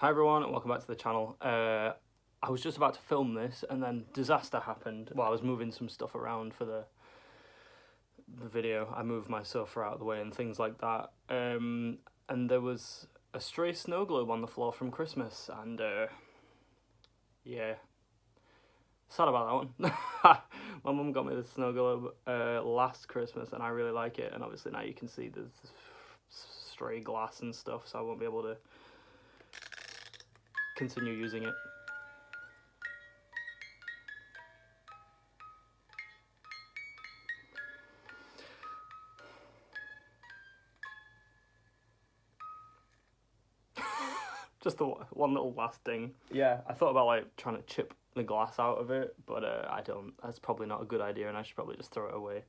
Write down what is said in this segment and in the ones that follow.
Hi everyone and welcome back to the channel. I was just about to film this and then disaster happened. Well, I was moving some stuff around for the video. I moved my sofa out of the way and things like that. And there was a stray snow globe on the floor from Christmas and yeah, sad about that one. My mum got me the snow globe last Christmas and I really like it, and obviously now you can see there's stray glass and stuff, so I won't be able to continue using it. Just the one little last ding. Yeah, I thought about like trying to chip the glass out of it, but I don't. That's probably not a good idea, and I should probably just throw it away.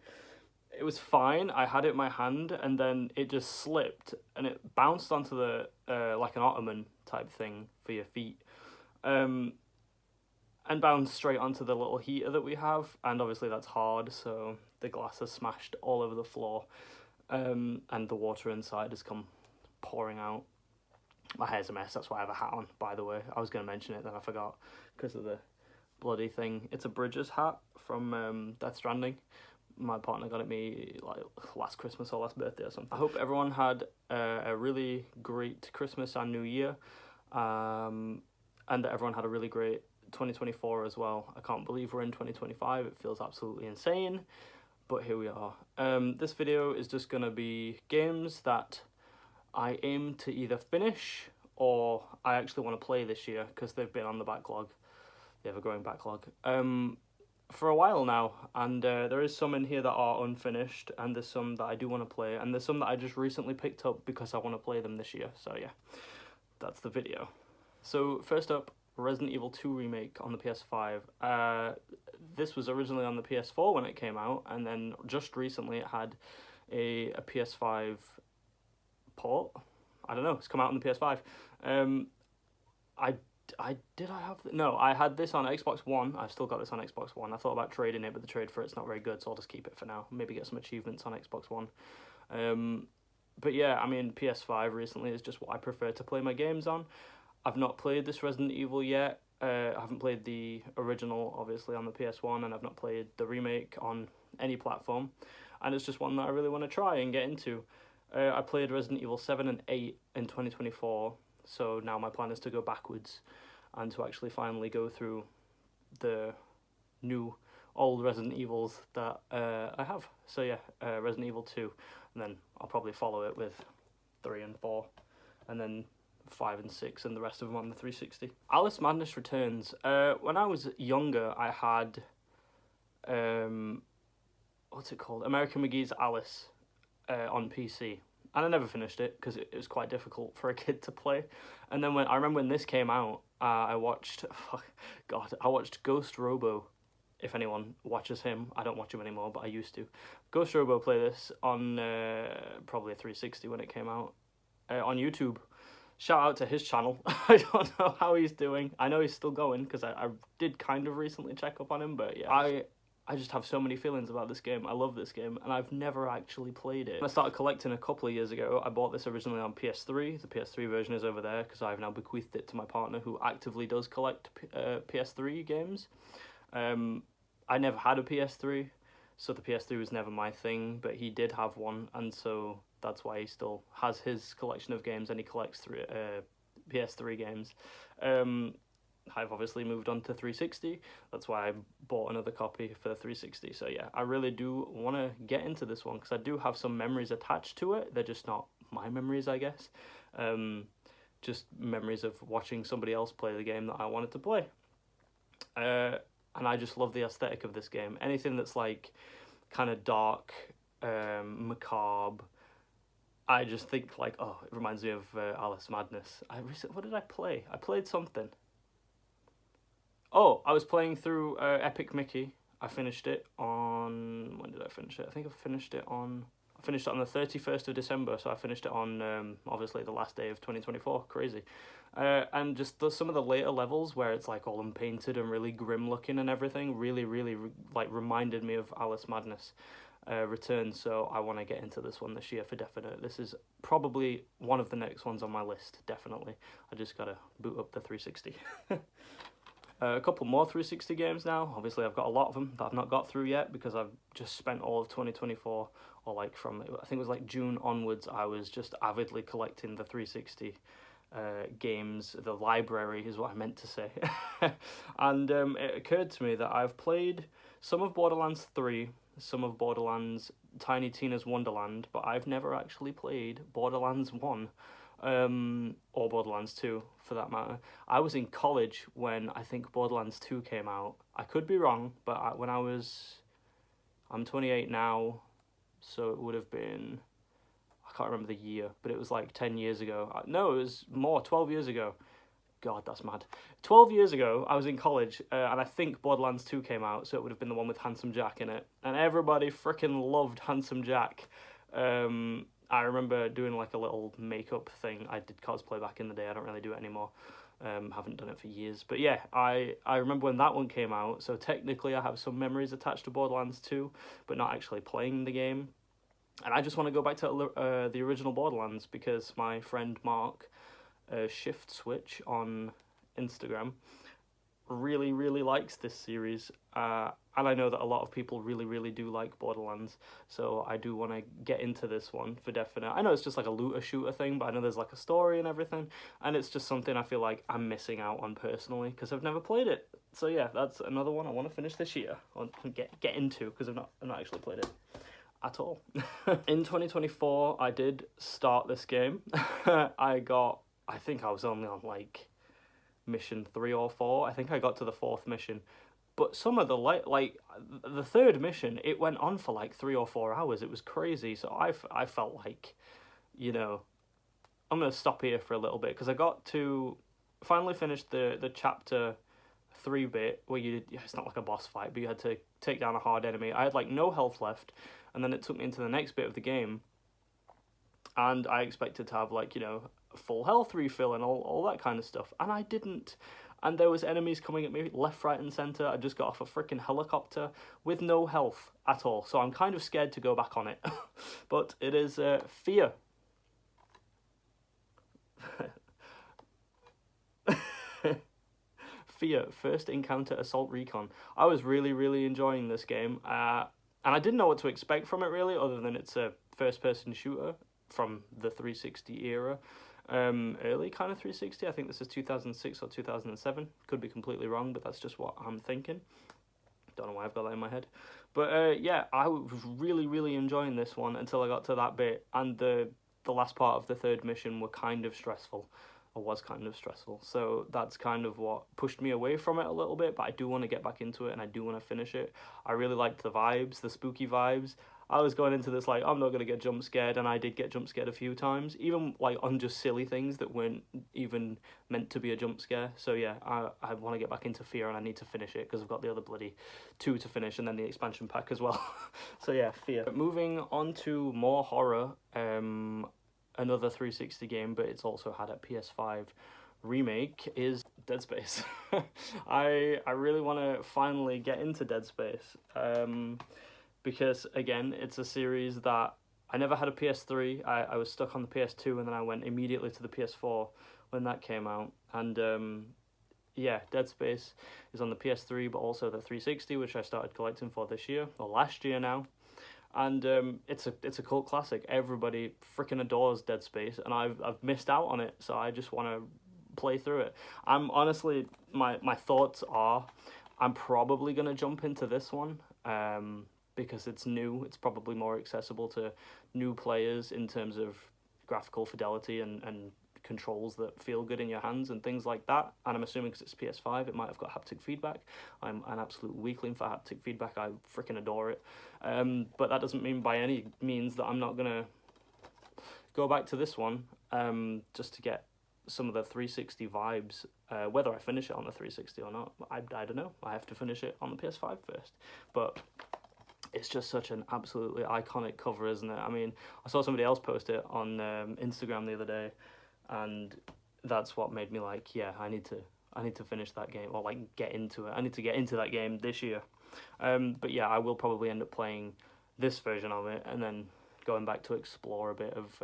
It was fine. I had it in my hand, and then it just slipped, and it bounced onto the like an ottoman type thing for your feet, and bounced straight onto the little heater that we have, and obviously that's hard, so the glass has smashed all over the floor, and the water inside has come pouring out. My hair's a mess, that's why I have a hat on, by the way. I was going to mention it, then I forgot, because of the bloody thing. It's a Bridges hat from Death Stranding. My partner got it me like last Christmas or last birthday or something. I hope everyone had a really great Christmas and New Year, and that everyone had a really great 2024 as well. I can't believe we're in 2025, it feels absolutely insane, but here we are. This video is just going to be games that I aim to either finish or I actually want to play this year, because they've been on the backlog, the ever-growing backlog, for a while now, and there is some in here that are unfinished, and there's some that I do want to play, and there's some that I just recently picked up because I want to play them this year, so yeah, that's the video. So first up, Resident Evil 2 Remake on the PS5. This was originally on the PS4 when it came out, and then just recently it had a PS5 port. I don't know, it's come out on the PS5. I had this on Xbox One. I've still got this on Xbox One. I thought about trading it, but the trade for it's not very good, so I'll just keep it for now. Maybe get some achievements on Xbox One. But yeah, I mean, PS5 recently is just what I prefer to play my games on. I've not played this Resident Evil yet. I haven't played the original, obviously, on the PS1, and I've not played the remake on any platform. And it's just one that I really want to try and get into. I played Resident Evil 7 and 8 in 2024, so now my plan is to go backwards and to actually finally go through the new old Resident Evils that I have. So yeah, Resident Evil 2, and then I'll probably follow it with 3 and 4, and then 5 and 6, and the rest of them on the 360. Alice Madness Returns. When I was younger, I had, what's it called? American McGee's Alice. On PC, and I never finished it because it was quite difficult for a kid to play. And then I remember when this came out, I watched Ghost Robo. If anyone watches him, I don't watch him anymore, but I used to. Ghost Robo play this on probably a 360 when it came out on YouTube. Shout out to his channel. I don't know how he's doing. I know he's still going because I did kind of recently check up on him, but yeah, I just have so many feelings about this game. I love this game, and I've never actually played it. When I started collecting a couple of years ago, I bought this originally on PS3. The PS3 version is over there, because I've now bequeathed it to my partner, who actively does collect PS3 games. I never had a PS3, so the PS3 was never my thing, but he did have one, and so that's why he still has his collection of games, and he collects PS3 games. I've obviously moved on to 360. That's why I bought another copy for the 360. So yeah, I really do want to get into this one, because I do have some memories attached to it. They're just not my memories, I guess. Just memories of watching somebody else play the game that I wanted to play. And I just love the aesthetic of this game. Anything that's like kind of dark, macabre, I just think like, oh, it reminds me of Alice Madness. What did I play? I played something. Oh, I was playing through Epic Mickey. I finished it on... When did I finish it? I think I finished it on the 31st of December, so I finished it on, obviously, the last day of 2024. Crazy. And just some of the later levels where it's, like, all unpainted and really grim-looking and everything really, really, like, reminded me of Alice Madness. return, so I want to get into this one this year for definite. This is probably one of the next ones on my list, definitely. I just gotta boot up the 360. A couple more 360 games now. Obviously, I've got a lot of them that I've not got through yet because I've just spent all of 2024, or like from, I think it was like June onwards, I was just avidly collecting the 360 games. The library is what I meant to say. And it occurred to me that I've played some of Borderlands 3, some of Borderlands Tiny Tina's Wonderland, but I've never actually played Borderlands 1. Or Borderlands 2, for that matter. I was in college when I think Borderlands 2 came out. I could be wrong, but I'm 28 now, so it would have been, I can't remember the year, but it was like 10 years ago. No, it was more, 12 years ago. God, that's mad. 12 years ago, I was in college, and I think Borderlands 2 came out, so it would have been the one with Handsome Jack in it. And everybody freaking loved Handsome Jack. I remember doing like a little makeup thing. I did cosplay back in the day. I don't really do it anymore. Haven't done it for years. But yeah, I remember when that one came out. So technically I have some memories attached to Borderlands 2, but not actually playing the game. And I just want to go back to the original Borderlands because my friend Mark, Shift Switch on Instagram, really, really likes this series. And I know that a lot of people really, really do like Borderlands, so I do want to get into this one for definite. I know it's just like a looter-shooter thing, but I know there's like a story and everything, and it's just something I feel like I'm missing out on personally, because I've never played it. So yeah, that's another one I want to finish this year, or get into, because I've not actually played it at all. In 2024, I did start this game. I think I was only on like mission 3 or 4. I think I got to the 4th mission. But some of the, like the 3rd mission, it went on for like 3 or 4 hours. It was crazy. So I felt like, you know, I'm going to stop here for a little bit. Because I got to finally finish the chapter 3 bit where it's not like a boss fight, but you had to take down a hard enemy. I had like no health left. And then it took me into the next bit of the game. And I expected to have like, you know, full health refill and all that kind of stuff. And I didn't. And there was enemies coming at me left, right, and centre. I just got off a freaking helicopter with no health at all. So I'm kind of scared to go back on it. But it is Fear. Fear, First Encounter Assault Recon. I was really, really enjoying this game. And I didn't know what to expect from it, really, other than it's a first-person shooter from the 360 era. Early kind of 360. I think this is 2006 or 2007. Could be completely wrong, but that's just what I'm thinking. Don't know why I've got that in my head. But yeah, I was really, really enjoying this one until I got to that bit. And the last part of the 3rd mission were kind of stressful. Or was kind of stressful. So that's kind of what pushed me away from it a little bit. But I do want to get back into it and I do want to finish it. I really liked the vibes, the spooky vibes. I was going into this like, I'm not going to get jump scared, and I did get jump scared a few times, even like on just silly things that weren't even meant to be a jump scare. So yeah, I want to get back into Fear, and I need to finish it because I've got the other bloody 2 to finish, and then the expansion pack as well. So yeah, Fear. Moving on to more horror, another 360 game, but it's also had a PS5 remake, is Dead Space. I really want to finally get into Dead Space. Because, again, it's a series that I never had a PS3. I was stuck on the PS2, and then I went immediately to the PS4 when that came out. And, yeah, Dead Space is on the PS3, but also the 360, which I started collecting for this year, or last year now. And it's a cult classic. Everybody freaking adores Dead Space, and I've missed out on it, so I just want to play through it. I'm honestly, my thoughts are, I'm probably going to jump into this one, because it's new. It's probably more accessible to new players in terms of graphical fidelity and controls that feel good in your hands and things like that. And I'm assuming because it's PS5, it might have got haptic feedback. I'm an absolute weakling for haptic feedback. I freaking adore it. But that doesn't mean by any means that I'm not going to go back to this one just to get some of the 360 vibes. Whether I finish it on the 360 or not, I don't know. I have to finish it on the PS5 first. But it's just such an absolutely iconic cover, isn't it? I mean, I saw somebody else post it on Instagram the other day, and that's what made me like, yeah, I need to finish that game, or like get into it. I need to get into that game this year. But yeah, I will probably end up playing this version of it, and then going back to explore a bit of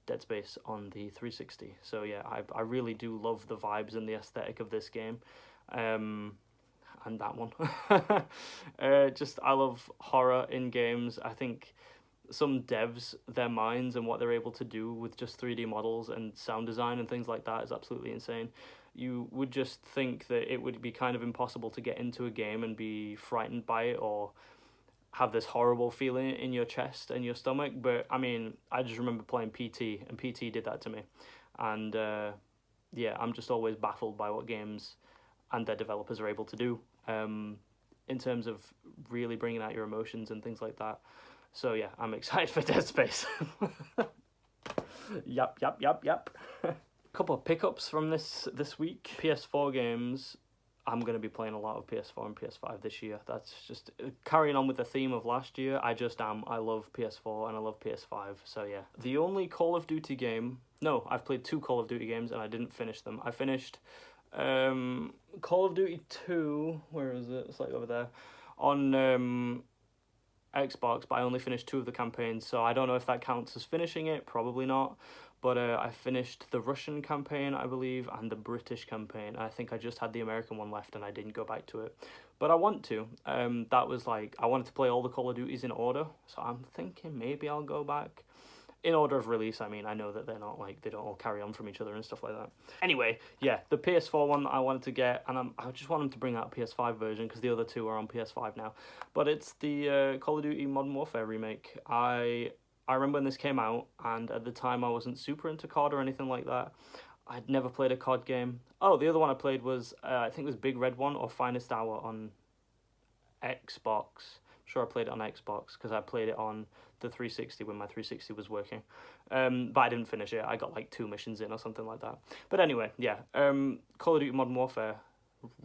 Dead Space on the 360. So yeah, I really do love the vibes and the aesthetic of this game. And that one. Just, I love horror in games. I think some devs, their minds and what they're able to do with just 3D models and sound design and things like that is absolutely insane. You would just think that it would be kind of impossible to get into a game and be frightened by it or have this horrible feeling in your chest and your stomach. But I mean, I just remember playing PT, and PT did that to me. And yeah, I'm just always baffled by what games and their developers are able to do in terms of really bringing out your emotions and things like that. So yeah, I'm excited for Dead Space. Yep. Couple of pickups from this week. PS4 games. I'm going to be playing a lot of PS4 and PS5 this year. That's just carrying on with the theme of last year. I just am. I love PS4 and I love PS5. So yeah. The only Call of Duty game... No, I've played 2 Call of Duty games and I didn't finish them. I finished Call of Duty 2... Where is it? It's like over there. On Xbox, but I only finished 2 of the campaigns. So I don't know if that counts as finishing it. Probably not. But I finished the Russian campaign, I believe, and the British campaign. I think I just had the American one left and I didn't go back to it. But I want to. That was like, I wanted to play all the Call of Duties in order. So I'm thinking maybe I'll go back. In order of release, I mean, I know that they're not like, they don't all carry on from each other and stuff like that. Anyway, yeah, the PS4 one that I wanted to get, and I just want them to bring out a PS5 version because the other 2 are on PS5 now. But it's the Call of Duty Modern Warfare remake. I remember when this came out, and at the time I wasn't super into COD or anything like that. I'd never played a COD game. Oh, the other one I played was, I think it was Big Red One or Finest Hour on Xbox. I'm sure I played it on Xbox, because I played it on the 360 when my 360 was working. But I didn't finish it. I got like 2 missions in or something like that. But anyway, yeah. Call of Duty Modern Warfare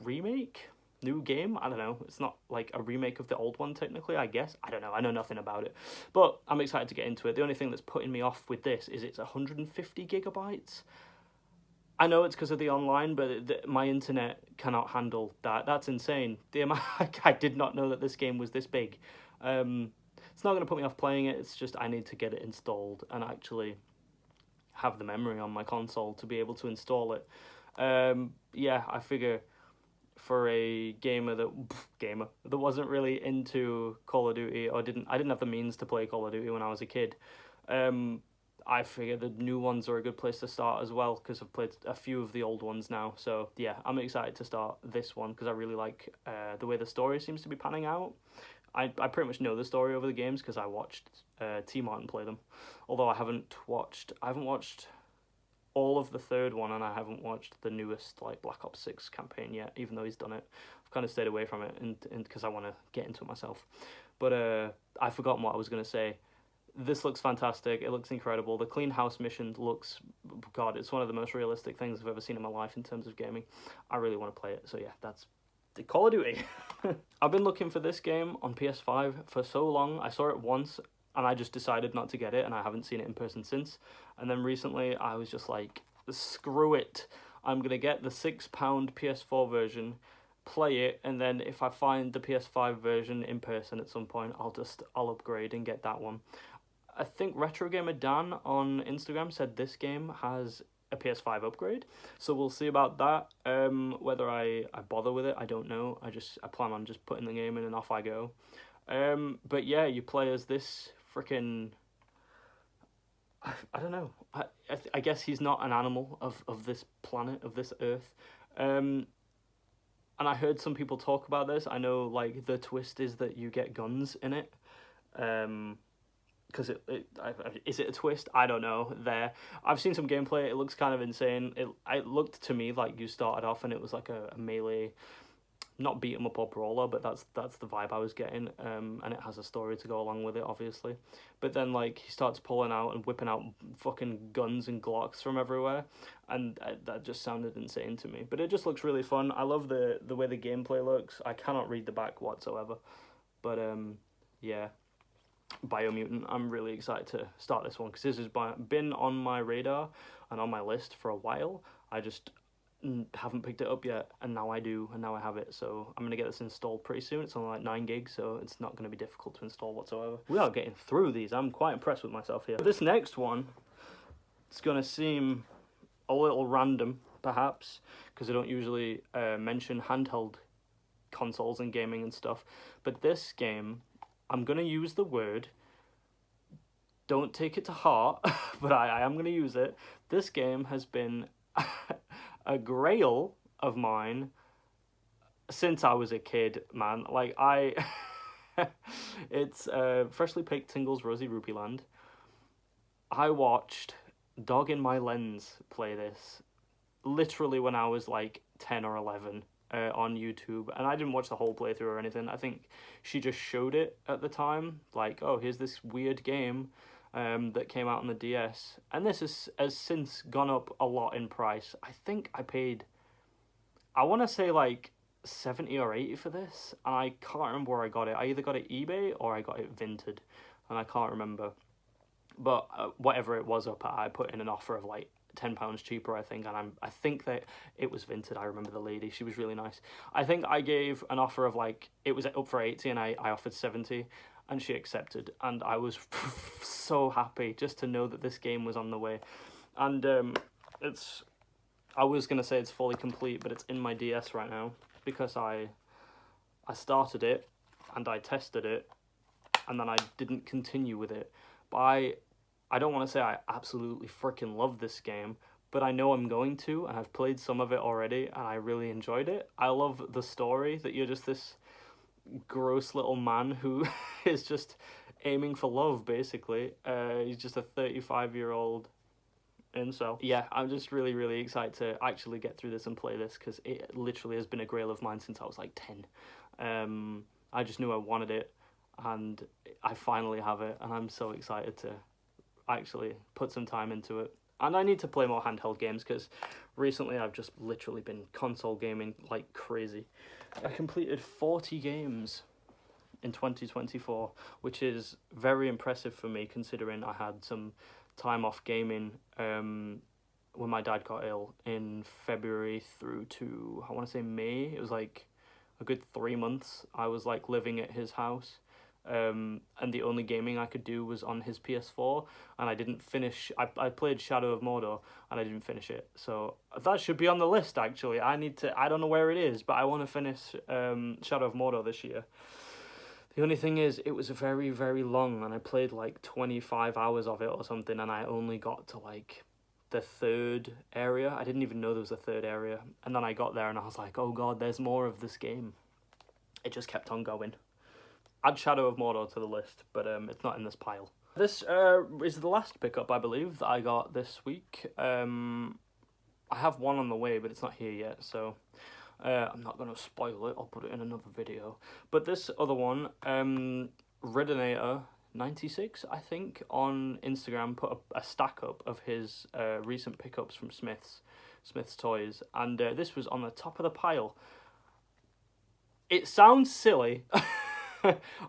remake? New game? I don't know. It's not like a remake of the old one technically, I guess. I don't know. I know nothing about it. But I'm excited to get into it. The only thing that's putting me off with this is it's 150 gigabytes. I know it's because of the online, but my internet cannot handle that. That's insane. The amount, I did not know that this game was this big. It's not going to put me off playing it. It's just I need to get it installed and actually have the memory on my console to be able to install it. Yeah, I figure for a gamer that wasn't really into Call of Duty or I didn't have the means to play Call of Duty when I was a kid. I figure the new ones are a good place to start as well because I've played a few of the old ones now. So yeah, I'm excited to start this one because I really like the way the story seems to be panning out. I pretty much know the story over the games because I watched T Martin play them. Although I haven't watched all of the third one, and I haven't watched the newest like Black Ops 6 campaign yet, even though he's done it. I've kind of stayed away from it and because I want to get into it myself. But I've forgotten what I was going to say. This looks fantastic. It looks incredible. The clean house mission looks, God, it's one of the most realistic things I've ever seen in my life in terms of gaming. I really want to play it. So yeah, that's the Call of Duty. I've been looking for this game on PS5 for so long. I saw it once and I just decided not to get it, and I haven't seen it in person since. And then recently I was just like, screw it. I'm going to get the £6 PS4 version, play it, and then if I find the PS5 version in person at some point, I'll upgrade and get that one. I think Retro Gamer Dan on Instagram said this game has a PS5 upgrade, so we'll see about that. Whether I bother with it, I don't know. I plan on just putting the game in and off I go. But yeah, you play as this freaking... I don't know. I guess he's not an animal of this planet, of this earth. And I heard some people talk about this. I know, like, the twist is that you get guns in it. Because is it a twist? I don't know. I've seen some gameplay. It looks kind of insane. It looked to me like you started off and it was like a melee, not beat 'em up or brawler, but that's the vibe I was getting. And it has a story to go along with it, obviously. But then like he starts pulling out and whipping out fucking guns and Glocks from everywhere, and that just sounded insane to me. But it just looks really fun. I love the way the gameplay looks. I cannot read the back whatsoever, but yeah. Biomutant, I'm really excited to start this one because this has been on my radar and on my list for a while. I just haven't picked it up yet, and now I do, and now I have it, so I'm going to get this installed pretty soon. It's only like 9 gigs, so it's not going to be difficult to install whatsoever. We are getting through these. I'm quite impressed with myself here. This next one, it's going to seem a little random, perhaps, because I don't usually mention handheld consoles and gaming and stuff, but this game, I'm going to use the word, don't take it to heart, but I am going to use it. This game has been a grail of mine since I was a kid, man. Like, it's Freshly Baked Tingles Rosy Rupee Land. I watched Dog in My Lens play this literally when I was like 10 or 11 on YouTube, and I didn't watch the whole playthrough or anything. I think she just showed it at the time, like, oh, here's this weird game that came out on the DS, and this has since gone up a lot in price. I think I paid, I want to say like 70 or 80 for this, and I can't remember where I got it. I either got it eBay or I got it Vinted, and I can't remember. But whatever it was up at, I put in an offer of like £10 cheaper, I think, and I think that it was Vinted. I remember the lady; she was really nice. I think I gave an offer of like, it was up for 80, and I offered 70, and she accepted, and I was so happy just to know that this game was on the way. And I was gonna say it's fully complete, but it's in my DS right now because I started it and I tested it, and then I didn't continue with it. But I don't want to say I absolutely freaking love this game, but I know I'm going to, and I've played some of it already, and I really enjoyed it. I love the story, that you're just this gross little man who is just aiming for love, basically. He's just a 35-year-old incel. Yeah, I'm just really, really excited to actually get through this and play this, because it literally has been a grail of mine since I was like 10. I just knew I wanted it, and I finally have it, and I'm so excited to actually put some time into it. And I need to play more handheld games, because recently I've just literally been console gaming like crazy. I completed 40 games in 2024, which is very impressive for me, considering I had some time off gaming when my dad got ill in February through to, I want to say, May. It was like a good 3 months I was like living at his house. And the only gaming I could do was on his PS4, and I didn't finish. I played Shadow of Mordor, and I didn't finish it. So that should be on the list, actually. I don't know where it is, but I want to finish Shadow of Mordor this year. The only thing is, it was very, very long, and I played like 25 hours of it or something, and I only got to like the third area. I didn't even know there was a third area, and then I got there, and I was like, oh god, there's more of this game. It just kept on going. Add Shadow of Mordor to the list, but it's not in this pile. This is the last pickup, I believe, that I got this week. I have one on the way, but it's not here yet, so I'm not going to spoil it. I'll put it in another video. But this other one, Redinator96, I think, on Instagram, put a stack up of his recent pickups from Smith's Toys, and this was on the top of the pile. It sounds silly.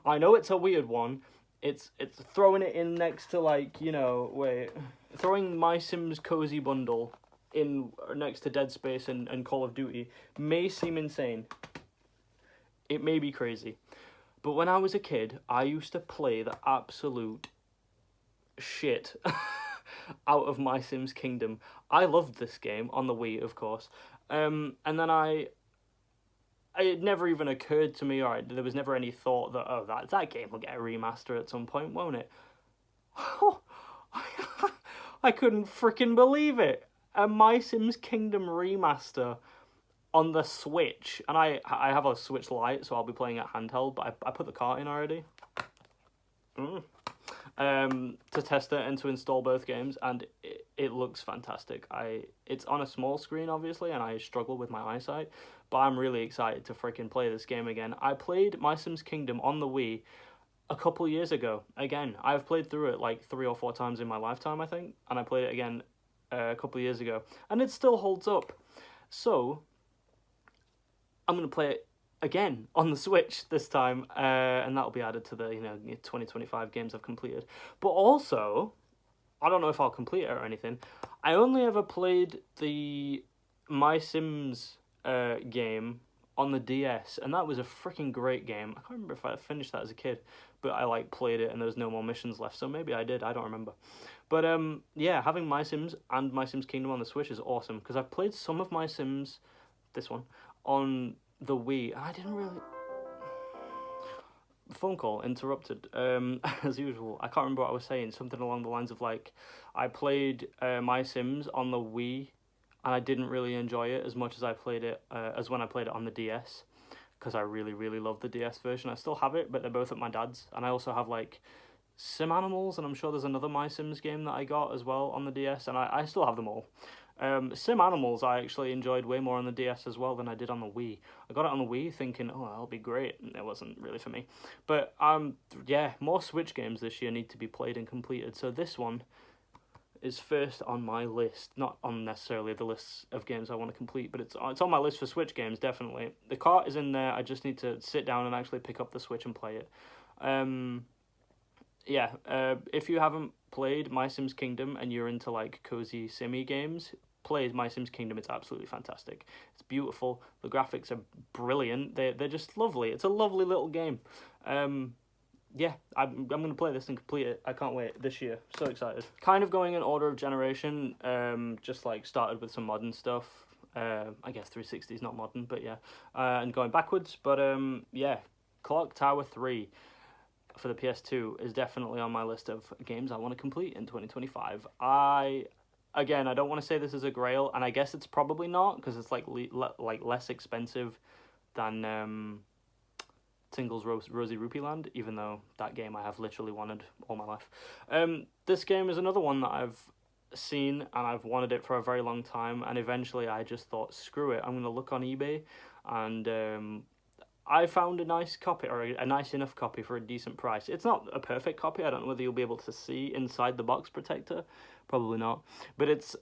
I know it's a weird one. It's throwing it in next to, like, you know, throwing My Sims Cozy Bundle in next to Dead Space and Call of Duty may seem insane. It may be crazy. But when I was a kid, I used to play the absolute shit out of My Sims Kingdom. I loved this game on the Wii, of course. And then it never even occurred to me, or there was never any thought that, oh, that game will get a remaster at some point, won't it? I couldn't freaking believe it. A My Sims Kingdom remaster on the Switch. And I have a Switch Lite, so I'll be playing it handheld, but I put the cart in already. To test it and to install both games, and it looks fantastic. It's on a small screen, obviously, and I struggle with my eyesight, but I'm really excited to freaking play this game again. I played My Sims Kingdom on the Wii a couple years ago. Again, I've played through it like 3 or 4 times in my lifetime, I think, and I played it again a couple years ago, and it still holds up. So I'm going to play it again on the Switch this time, and that'll be added to the 2025 games I've completed. But also, I don't know if I'll complete it or anything, I only ever played the My Sims game on the DS, and that was a freaking great game. I can't remember if I finished that as a kid, but I like played it and there was no more missions left, so maybe I did. I don't remember. But yeah, having My Sims and My Sims Kingdom on the Switch is awesome because I've played some of My Sims, this one, on the Wii, and I didn't really. Phone call interrupted. As usual, I can't remember what I was saying. Something along the lines of like, I played My Sims on the Wii, and I didn't really enjoy it as much as I played it as when I played it on the DS, because I really really love the DS version. I still have it, but they're both at my dad's, and I also have like Sim Animals, and I'm sure there's another My Sims game that I got as well on the DS, and I still have them all. Sim Animals I actually enjoyed way more on the DS as well than I did on the Wii. I got it on the Wii thinking, oh, that'll be great. It wasn't really for me. But yeah, more Switch games this year need to be played and completed. So this one is first on my list. Not on necessarily the list of games I want to complete, but it's on my list for Switch games, definitely. The cart is in there. I just need to sit down and actually pick up the Switch and play it. Yeah, if you haven't played My Sims Kingdom and you're into like cozy simmy games, play My Sims Kingdom. It's absolutely fantastic. It's beautiful. The graphics are brilliant. They're just lovely. It's a lovely little game. Yeah, I'm gonna play this and complete it. I can't wait this year. So excited. Kind of going in order of generation. Just like started with some modern stuff. I guess 360 is not modern, but yeah. And going backwards, but yeah, Clock Tower 3 for the PS2 is definitely on my list of games I want to complete in 2025. Again, I don't want to say this is a grail, and I guess it's probably not because it's like less expensive than Tingle's Rosy Rupee Land, even though that game I have literally wanted all my life. This game is another one that I've seen and I've wanted it for a very long time, and eventually I just thought, screw it, I'm going to look on eBay, and I found a nice copy, or a nice enough copy for a decent price. It's not a perfect copy. I don't know whether you'll be able to see inside the box protector. Probably not. But it's...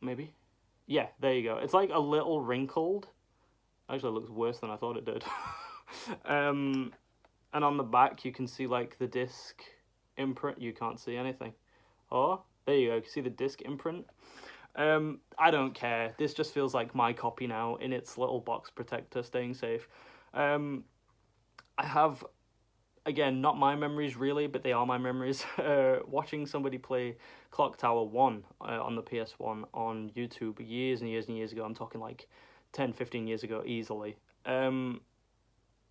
maybe? Yeah, there you go. It's like a little wrinkled. Actually, it looks worse than I thought it did. And on the back, you can see like the disc imprint. You can't see anything. Oh, there you go. You can see the disc imprint. I don't care. This just feels like my copy now in its little box protector, staying safe. I have, again, not my memories really, but they are my memories, watching somebody play Clock Tower 1 on the PS1 on YouTube years and years and years ago. I'm talking like 10, 15 years ago easily. And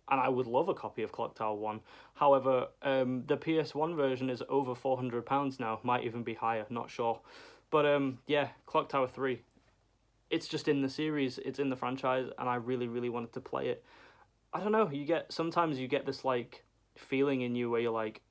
I would love a copy of Clock Tower 1. However, the PS1 version is over £400 now, might even be higher, not sure. But yeah, Clock Tower 3. It's just in the series, it's in the franchise, and I really, really wanted to play it. I don't know, sometimes you get this like feeling in you where you're like,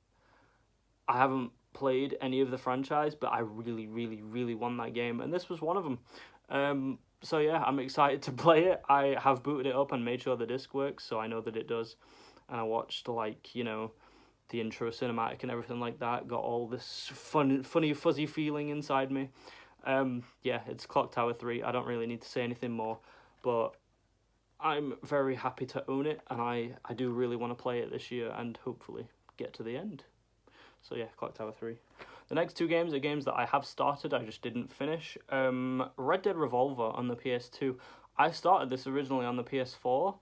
I haven't played any of the franchise, but I really, really, really want that game, and this was one of them. So yeah, I'm excited to play it. I have booted it up and made sure the disc works, so I know that it does. And I watched like, the intro cinematic and everything like that. Got all this funny, fuzzy feeling inside me. Yeah, it's Clock Tower 3. I don't really need to say anything more, but I'm very happy to own it, and I do really want to play it this year and hopefully get to the end. So yeah, Clock Tower 3. The next two games are games that I have started, I just didn't finish. Red Dead Revolver on the PS2. I started this originally on the PS4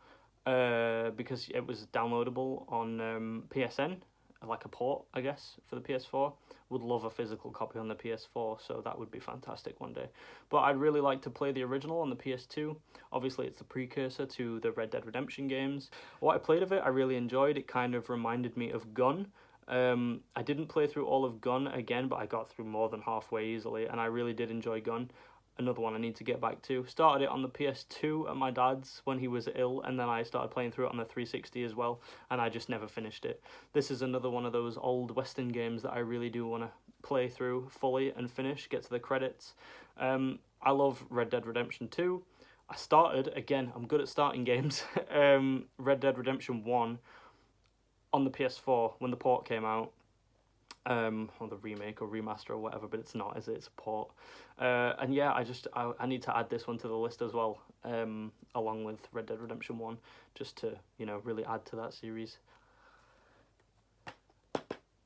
because it was downloadable on PSN, like a port, I guess, for the PS4. Would love a physical copy on the PS4, so that would be fantastic one day. But I'd really like to play the original on the PS2. Obviously, it's the precursor to the Red Dead Redemption games. What I played of it, I really enjoyed. It kind of reminded me of Gun. I didn't play through all of Gun again, but I got through more than halfway easily, and I really did enjoy Gun. Another one I need to get back to. Started it on the PS2 at my dad's when he was ill, and then I started playing through it on the 360 as well, and I just never finished it. This is another one of those old Western games that I really do want to play through fully and finish, get to the credits. I love Red Dead Redemption 2. I started, again, I'm good at starting games, Red Dead Redemption 1 on the PS4 when the port came out. Or the remake or remaster or whatever, but it's not, is it? It's a port. And yeah, I need to add this one to the list as well, along with Red Dead Redemption 1, just to, really add to that series.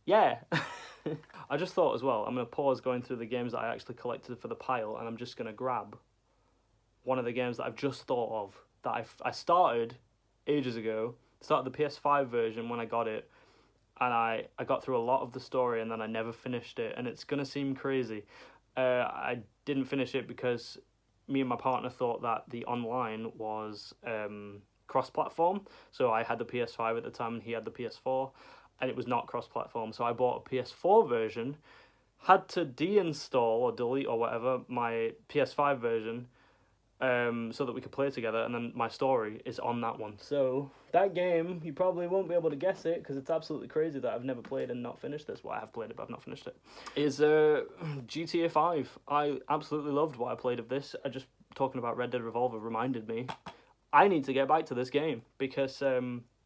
Yeah! I just thought as well, I'm going to pause going through the games that I actually collected for the pile, and I'm just going to grab one of the games that I've just thought of that I started ages ago. Started the PS5 version when I got it, and I got through a lot of the story, and then I never finished it. And it's gonna seem crazy. I didn't finish it because me and my partner thought that the online was cross-platform. So I had the PS5 at the time, and he had the PS4, and it was not cross-platform. So I bought a PS4 version, had to deinstall or delete or whatever my PS5 version, so that we could play together, and then my story is on that one. So that game, you probably won't be able to guess it, because it's absolutely crazy that I've never played and not finished this. Well, I have played it, but I've not finished it. Is GTA 5. I absolutely loved what I played of this. Talking about Red Dead Revolver reminded me, I need to get back to this game, because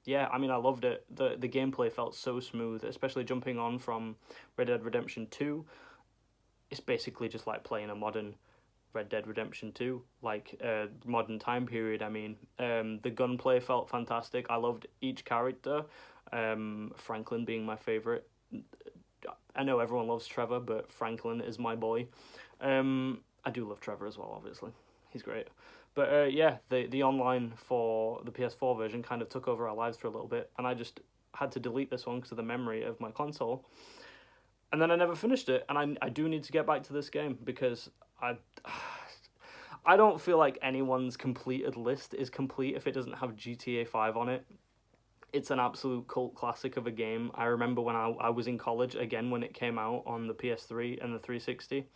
yeah, I mean, I loved it. The gameplay felt so smooth, especially jumping on from Red Dead Redemption 2. It's basically just like playing a modern Red Dead Redemption 2, like modern time period. I mean, the gunplay felt fantastic. I loved each character, Franklin being my favorite. I know everyone loves Trevor, but Franklin is my boy. I do love Trevor as well, obviously. He's great. But yeah, the online for the PS4 version kind of took over our lives for a little bit, and I just had to delete this one because of the memory of my console. And then I never finished it, and I do need to get back to this game, because I don't feel like anyone's completed list is complete if it doesn't have GTA 5 on it. It's an absolute cult classic of a game. I remember when I was in college, again, when it came out on the PS3 and the 360,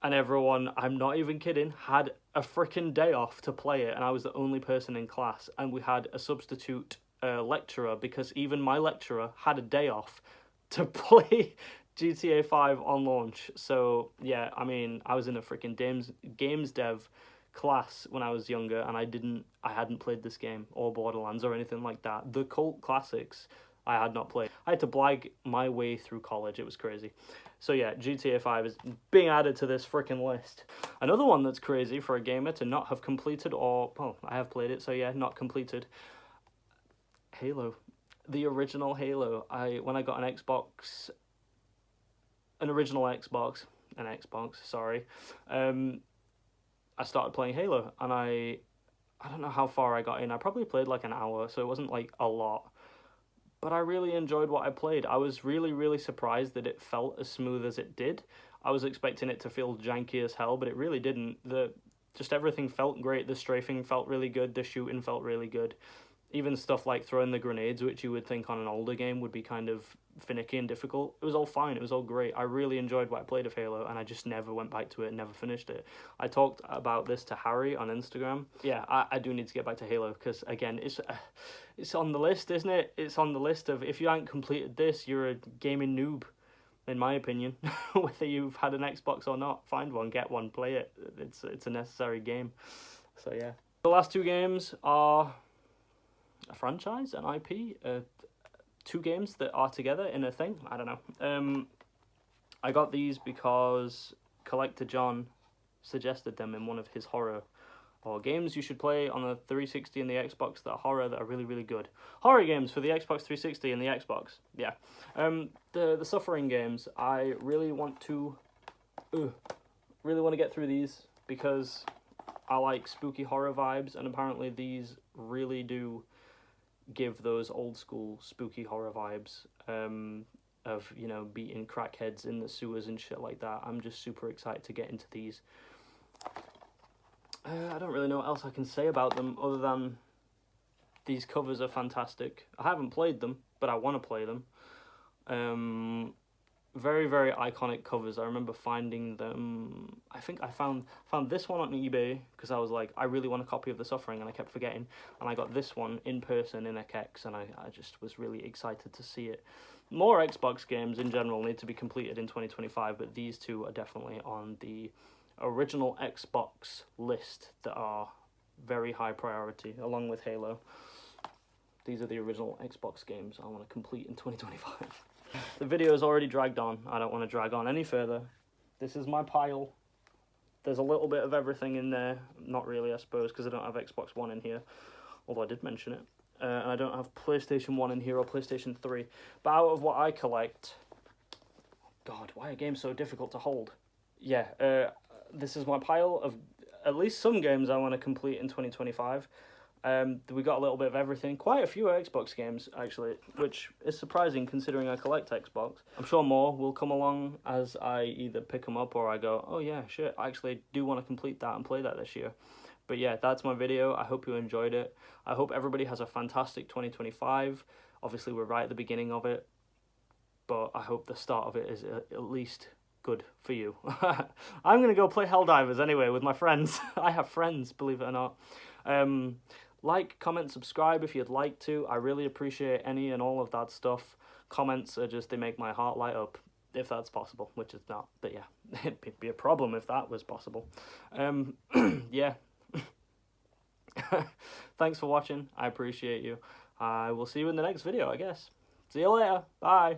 and everyone, I'm not even kidding, had a freaking day off to play it, and I was the only person in class, and we had a substitute lecturer, because even my lecturer had a day off to play GTA 5 on launch. So yeah, I mean, I was in a freaking games dev class when I was younger, and I hadn't played this game or Borderlands or anything like that. The cult classics I had not played. I had to blag my way through college. It was crazy. So yeah, GTA 5 is being added to this freaking list. Another one that's crazy for a gamer to not have completed, or, well, I have played it, so yeah, not completed. Halo. The original Halo. When I got an Xbox, sorry, I started playing Halo, and I don't know how far I got in. I probably played like an hour, so it wasn't like a lot. But I really enjoyed what I played. I was really, really surprised that it felt as smooth as it did. I was expecting it to feel janky as hell, but it really didn't. Just everything felt great. The strafing felt really good. The shooting felt really good. Even stuff like throwing the grenades, which you would think on an older game would be kind of finicky and difficult, it was all fine. It was all great. I really enjoyed what I played of Halo, and I just never went back to it and never finished it. I talked about this to Harry on Instagram. Yeah, I do need to get back to Halo, because again, it's on the list, isn't it? It's on the list of, if you haven't completed this, you're a gaming noob, in my opinion. Whether you've had an Xbox or not, find one, get one, play it. It's a necessary game. So yeah. The last two games are a franchise, an IP, two games that are together in a thing. I don't know. I got these because Collector John suggested them in one of his horror or games you should play on the 360 and the Xbox that are horror, that are really, really good. Horror games for the Xbox 360 and the Xbox. Yeah. The Suffering games, I really want to get through these, because I like spooky horror vibes, and apparently these really do give those old school spooky horror vibes, of, you know, beating crackheads in the sewers and shit like that. I'm just super excited to get into these. I don't really know what else I can say about them other than these covers are fantastic. I haven't played them, but I want to play them. Very, very iconic covers. I remember finding them. I think I found this one on eBay, because I was like, I really want a copy of The Suffering, and I kept forgetting. And I got this one in person in a Kex, and I just was really excited to see it. More Xbox games in general need to be completed in 2025, but these two are definitely on the original Xbox list that are very high priority, along with Halo. These are the original Xbox games I want to complete in 2025. The video is already dragged on. I don't want to drag on any further. This is my pile. There's a little bit of everything in there. Not really, I suppose, because I don't have Xbox One in here, although I did mention it. And I don't have PlayStation 1 in here or PlayStation 3. But out of what I collect... God, why are games so difficult to hold? Yeah, this is my pile of at least some games I want to complete in 2025. We got a little bit of everything. Quite a few Xbox games, actually, which is surprising considering I collect Xbox. I'm sure more will come along as I either pick them up or I go, oh yeah, shit, I actually do want to complete that and play that this year. But yeah, that's my video. I hope you enjoyed it. I hope everybody has a fantastic 2025. Obviously, we're right at the beginning of it, but I hope the start of it is at least good for you. I'm going to go play Helldivers anyway with my friends. I have friends, believe it or not. Like, comment, subscribe if you'd like to. I really appreciate any and all of that stuff. Comments are just, they make my heart light up, if that's possible, which is not. But yeah, it'd be a problem if that was possible. Yeah. Thanks for watching. I appreciate you. I will see you in the next video, I guess. See you later. Bye.